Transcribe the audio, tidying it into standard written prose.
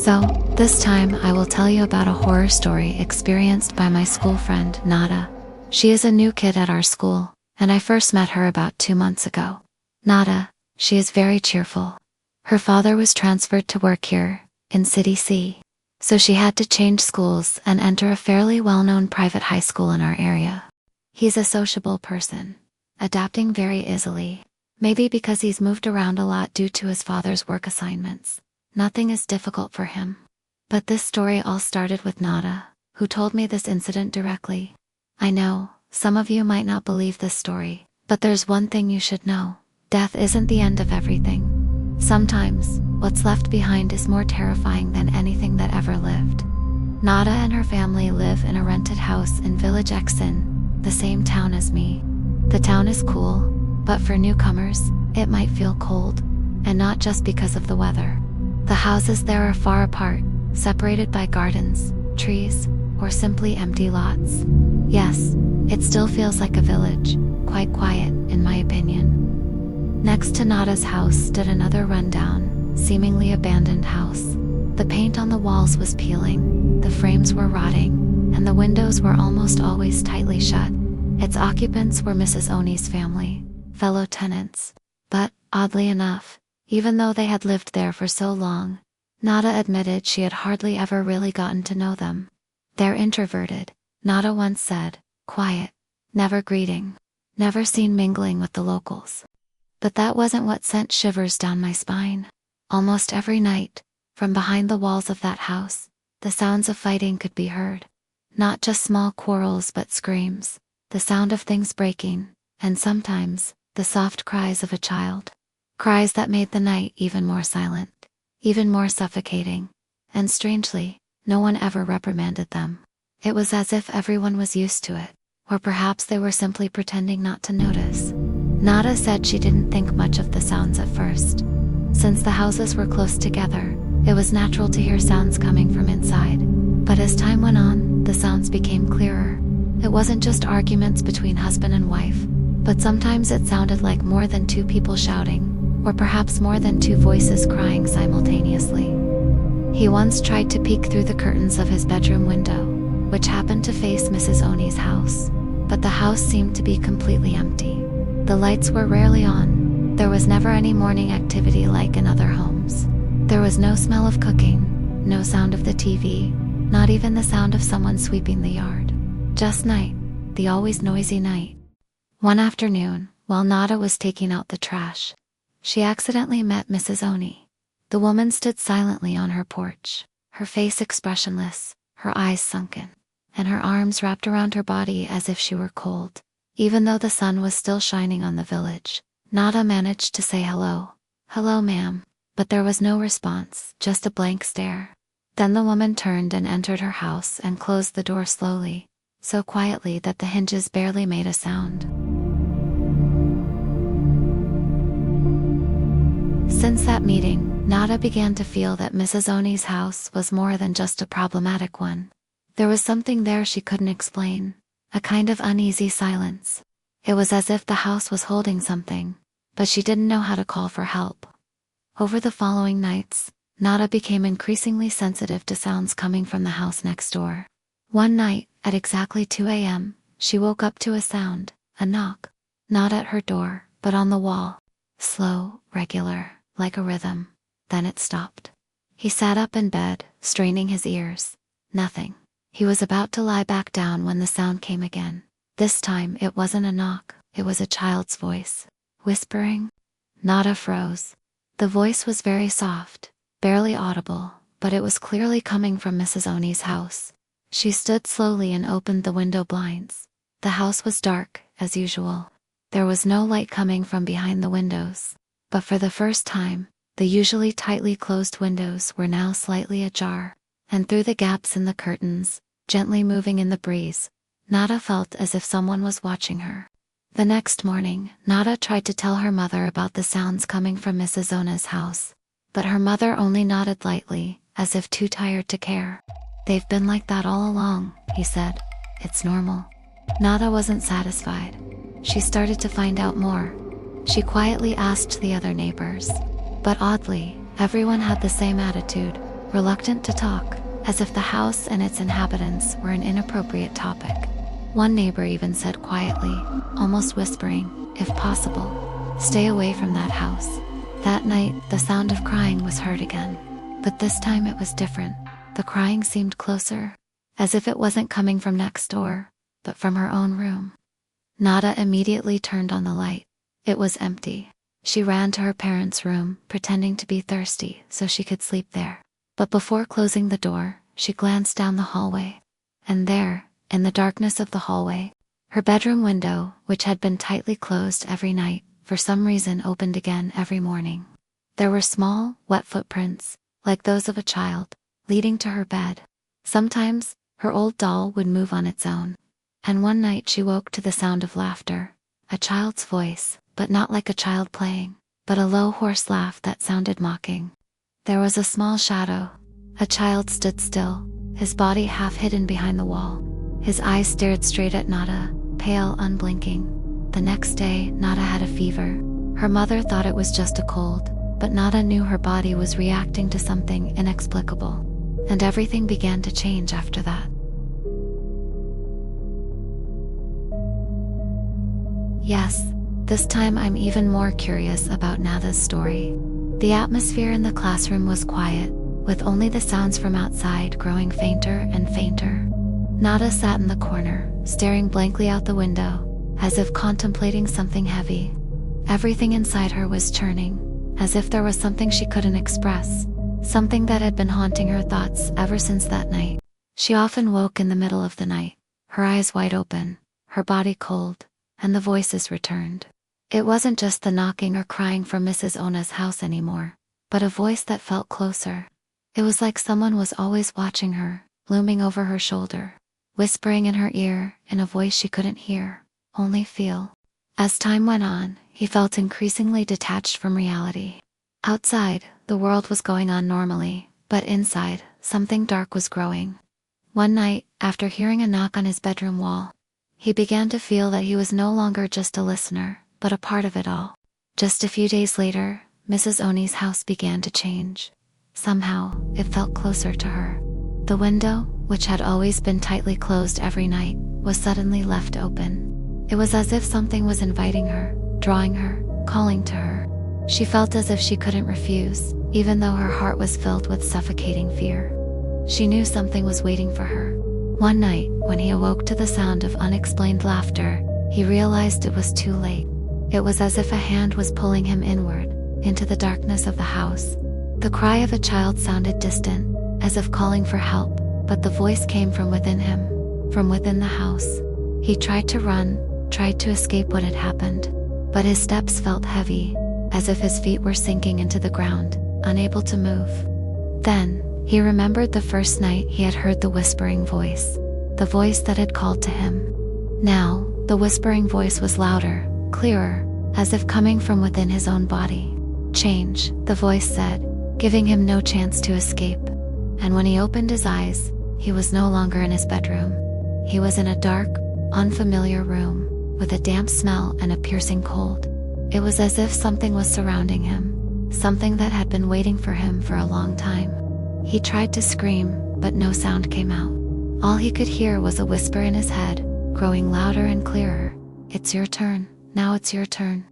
So, this time I will tell you about a horror story experienced by my school friend, Nada. She is a new kid at our school, and I first met her about 2 months ago. Nada, she is very cheerful. Her father was transferred to work here, in City C. So she had to change schools and enter a fairly well-known private high school in our area. He's a sociable person, adapting very easily. Maybe because he's moved around a lot due to his father's work assignments. Nothing is difficult for him. But this story all started with Nada, who told me this incident directly. I know, some of you might not believe this story, but there's one thing you should know. Death isn't the end of everything. Sometimes, what's left behind is more terrifying than anything that ever lived. Nada and her family live in a rented house in Village Exin, the same town as me. The town is cool, but for newcomers, it might feel cold, and not just because of the weather. The houses there are far apart, separated by gardens, trees, or simply empty lots. Yes, it still feels like a village, quite quiet, in my opinion. Next to Nada's house stood another rundown, seemingly abandoned house. The paint on the walls was peeling, the frames were rotting, and the windows were almost always tightly shut. Its occupants were Mrs. Oni's family, fellow tenants. But, oddly enough, even though they had lived there for so long, Nada admitted she had hardly ever really gotten to know them. They're introverted, Nada once said, quiet, never greeting, never seen mingling with the locals. But that wasn't what sent shivers down my spine. Almost every night, from behind the walls of that house, the sounds of fighting could be heard. Not just small quarrels but screams, the sound of things breaking, and sometimes, the soft cries of a child. Cries that made the night even more silent, even more suffocating. And strangely, no one ever reprimanded them. It was as if everyone was used to it, or perhaps they were simply pretending not to notice. Nada said she didn't think much of the sounds at first. Since the houses were close together, it was natural to hear sounds coming from inside. But as time went on, the sounds became clearer. It wasn't just arguments between husband and wife, but sometimes it sounded like more than two people shouting, or perhaps more than two voices crying simultaneously. He once tried to peek through the curtains of his bedroom window, which happened to face Mrs. Oni's house, but the house seemed to be completely empty. The lights were rarely on. There was never any morning activity like in other homes. There was no smell of cooking, no sound of the TV, not even the sound of someone sweeping the yard. Just night, the always noisy night. One afternoon, while Nada was taking out the trash, she accidentally met Mrs. Oni. The woman stood silently on her porch, her face expressionless, her eyes sunken, and her arms wrapped around her body as if she were cold. Even though the sun was still shining on the village, Nada managed to say hello. Hello, ma'am. But there was no response, just a blank stare. Then the woman turned and entered her house and closed the door slowly, so quietly that the hinges barely made a sound. Since that meeting, Nada began to feel that Mrs. Oni's house was more than just a problematic one. There was something there she couldn't explain, a kind of uneasy silence. It was as if the house was holding something, but she didn't know how to call for help. Over the following nights, Nada became increasingly sensitive to sounds coming from the house next door. One night, at exactly 2 a.m., she woke up to a sound, a knock. Not at her door, but on the wall. Slow, regular, like a rhythm. Then it stopped. He sat up in bed, straining his ears. Nothing. He was about to lie back down when the sound came again. This time it wasn't a knock, it was a child's voice. Whispering. Nada froze. The voice was very soft, barely audible, but it was clearly coming from Mrs. Oni's house. She stood slowly and opened the window blinds. The house was dark, as usual. There was no light coming from behind the windows. But for the first time, the usually tightly closed windows were now slightly ajar, and through the gaps in the curtains, gently moving in the breeze, Nada felt as if someone was watching her. The next morning, Nada tried to tell her mother about the sounds coming from Mrs. Ona's house, but her mother only nodded lightly, as if too tired to care. "They've been like that all along," he said. "It's normal." Nada wasn't satisfied. She started to find out more. She quietly asked the other neighbors. But oddly, everyone had the same attitude. reluctant to talk, as if the house and its inhabitants were an inappropriate topic. One neighbor even said quietly, almost whispering, "If possible, stay away from that house." That night, the sound of crying was heard again. But this time it was different. The crying seemed closer, as if it wasn't coming from next door, but from her own room. Nada immediately turned on the light. It was empty. She ran to her parents' room, pretending to be thirsty so she could sleep there. But before closing the door, she glanced down the hallway. And there, in the darkness of the hallway, her bedroom window, which had been tightly closed every night, for some reason opened again every morning. There were small, wet footprints, like those of a child, leading to her bed. Sometimes, her old doll would move on its own. And one night she woke to the sound of laughter, a child's voice, but not like a child playing, but a low hoarse laugh that sounded mocking. There was a small shadow. A child stood still, his body half hidden behind the wall. His eyes stared straight at Nada, pale, unblinking. The next day, Nada had a fever. Her mother thought it was just a cold, but Nada knew her body was reacting to something inexplicable. And everything began to change after that. Yes, this time I'm even more curious about Nada's story. The atmosphere in the classroom was quiet, with only the sounds from outside growing fainter and fainter. Nada sat in the corner, staring blankly out the window, as if contemplating something heavy. Everything inside her was churning, as if there was something she couldn't express, something that had been haunting her thoughts ever since that night. She often woke in the middle of the night, her eyes wide open, her body cold, and the voices returned. It wasn't just the knocking or crying from Mrs. Ona's house anymore, but a voice that felt closer. It was like someone was always watching her, looming over her shoulder, whispering in her ear in a voice she couldn't hear, only feel. As time went on, he felt increasingly detached from reality. Outside, the world was going on normally, but inside, something dark was growing. One night, after hearing a knock on his bedroom wall, he began to feel that he was no longer just a listener, but a part of it all. Just a few days later, Mrs. Oni's house began to change. Somehow, it felt closer to her. The window, which had always been tightly closed every night, was suddenly left open. It was as if something was inviting her, drawing her, calling to her. She felt as if she couldn't refuse, even though her heart was filled with suffocating fear. She knew something was waiting for her. One night, when he awoke to the sound of unexplained laughter, he realized it was too late. It was as if a hand was pulling him inward, into the darkness of the house. The cry of a child sounded distant, as if calling for help, but the voice came from within him, from within the house. He tried to run, tried to escape what had happened, but his steps felt heavy, as if his feet were sinking into the ground, unable to move. Then, he remembered the first night he had heard the whispering voice, the voice that had called to him. Now, the whispering voice was louder, clearer, as if coming from within his own body. "Change," the voice said, giving him no chance to escape. And when he opened his eyes, he was no longer in his bedroom. He was in a dark, unfamiliar room, with a damp smell and a piercing cold. It was as if something was surrounding him, something that had been waiting for him for a long time. He tried to scream, but no sound came out. All he could hear was a whisper in his head, growing louder and clearer. "It's your turn, now it's your turn."